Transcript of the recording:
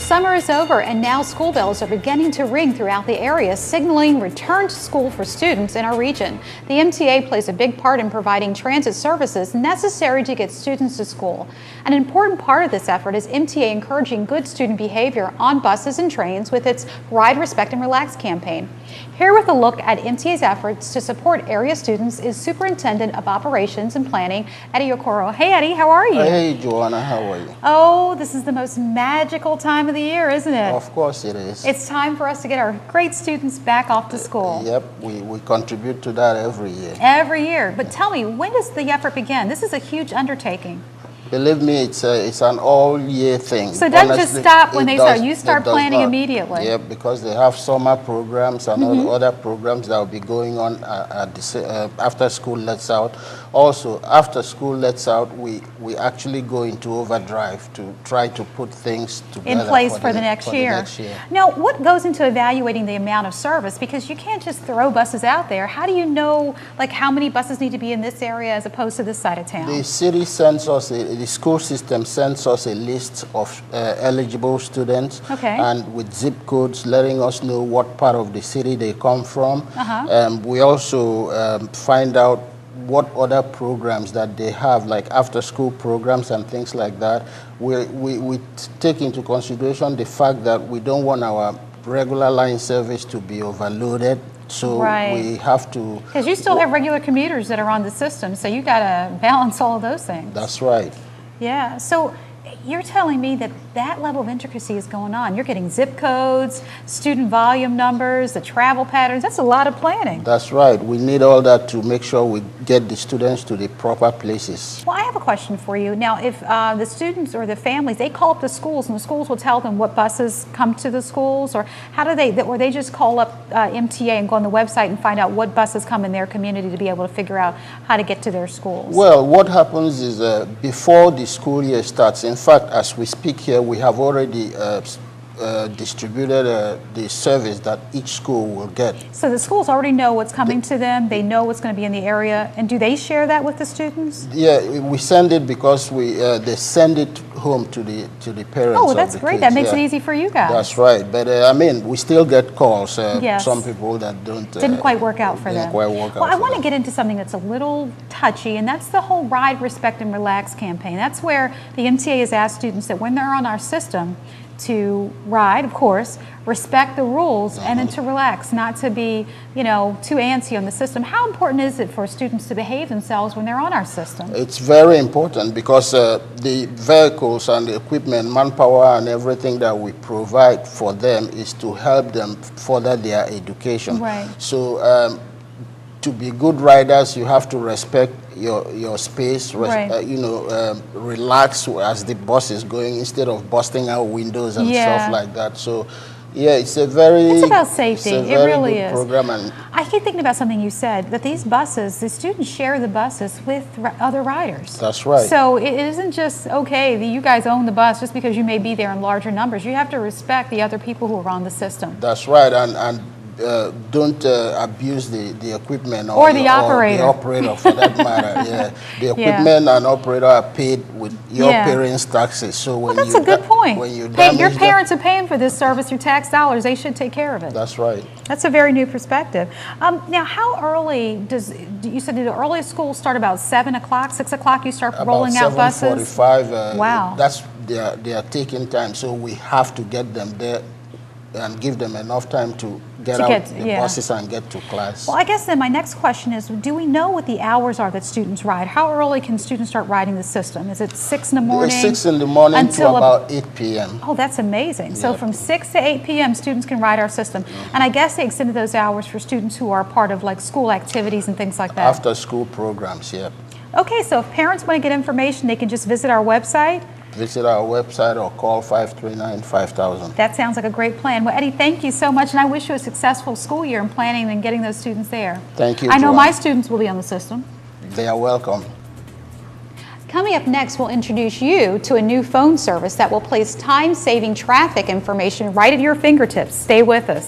Summer is over and now school bells are beginning to ring throughout the area, signaling return to school for students in our region. The MTA plays a big part in providing transit services necessary to get students to school. An important part of this effort is MTA encouraging good student behavior on buses and trains with its Ride, Respect, and Relax campaign. Here with a look at MTA's efforts to support area students is Superintendent of Operations and Planning, Eddie Okoro. Hey Eddie, how are you? Hey Joanna, how are you? Oh, this is the most magical time of the year, isn't it? Of course it is. It's time for us to get our great students back off to school. Yep, we contribute to that every year. Every year. But tell me, when does the effort begin? This is a huge undertaking. Believe me, it's an all-year thing. So it doesn't just stop when they start. You start planning immediately. Yeah, because they have summer programs and other programs that will be going on after school lets out. Also, after school lets out, we actually go into overdrive to try to put things together in place for the next year. Now, what goes into evaluating the amount of service? Because you can't just throw buses out there. How do you know, like, how many buses need to be in this area as opposed to this side of town? The city sends us the school system sends us a list of eligible students, and with zip codes letting us know what part of the city they come from. We also find out what other programs that they have, like after-school programs and things like that. We take into consideration the fact that we don't want our regular line service to be overloaded. So we have to... Because you still have regular commuters that are on the system, so you got to balance all of those things. That's right. Yeah, so you're telling me that that level of intricacy is going on. You're getting zip codes, student volume numbers, the travel patterns. That's a lot of planning. That's right. We need all that to make sure we get the students to the proper places. Well, I have a question for you. Now, if the students or the families, they call up the schools and the schools will tell them what buses come to the schools, or how do they, or they just call up MTA and go on the website and find out what buses come in their community to be able to figure out how to get to their schools? Well, what happens is before the school year starts, in fact, as we speak here, we have already distributed the service that each school will get. So the schools already know what's coming to them, they know what's going to be in the area, and do they share that with the students? Yeah, we send it because they send it home to the parents. Oh, well, that's great. Kids. That makes it easy for you guys. That's right. But I mean, we still get calls. Some people that didn't quite work out for them. Well, I want to get into something that's a little touchy, and that's the whole Ride, Respect, and Relax campaign. That's where the MTA has asked students that when they're on our system to ride, of course, respect the rules, and then to relax, not to be, you know, too antsy on the system. How important is it for students to behave themselves when they're on our system? It's very important because the vehicles and the equipment, manpower and everything that we provide for them is to help them further their education. Right. So to be good riders, you have to respect your space, relax as the bus is going instead of busting out windows and stuff like that. So yeah, it's about safety. It really is. Program. And I keep thinking about something you said, that these buses, the students share the buses with other riders. That's right. So it isn't just, okay, you guys own the bus just because you may be there in larger numbers. You have to respect the other people who are on the system. That's right. And don't abuse the equipment or the operator. Or the operator for that matter. Yeah, the equipment and operator are paid with your parents' taxes. So when that's a good point. When you your parents are paying for this service through tax dollars. They should take care of it. That's right. That's a very new perspective. Now, how early you said the earliest schools start about 7 o'clock, 6 o'clock? You start rolling out buses. About 7:45. Wow. That's their taking time. So we have to get them there and give them enough time to get out the buses and get to class. Well, I guess then my next question is, do we know what the hours are that students ride? How early can students start riding the system? Is it 6 in the morning? 6 in the morning until about 8 p.m. Oh, that's amazing. So from 6 to 8 p.m. students can ride our system. And I guess they extended those hours for students who are part of like school activities and things like that. After school programs, yeah. Okay, so if parents want to get information, they can just visit our website. Visit our website or call 539-5000. That sounds like a great plan. Well, Eddie, thank you so much, and I wish you a successful school year in planning and getting those students there. Thank you, I know Joanne. my students will be on the system. They are welcome. Coming up next, we'll introduce you to a new phone service that will place time-saving traffic information right at your fingertips. Stay with us.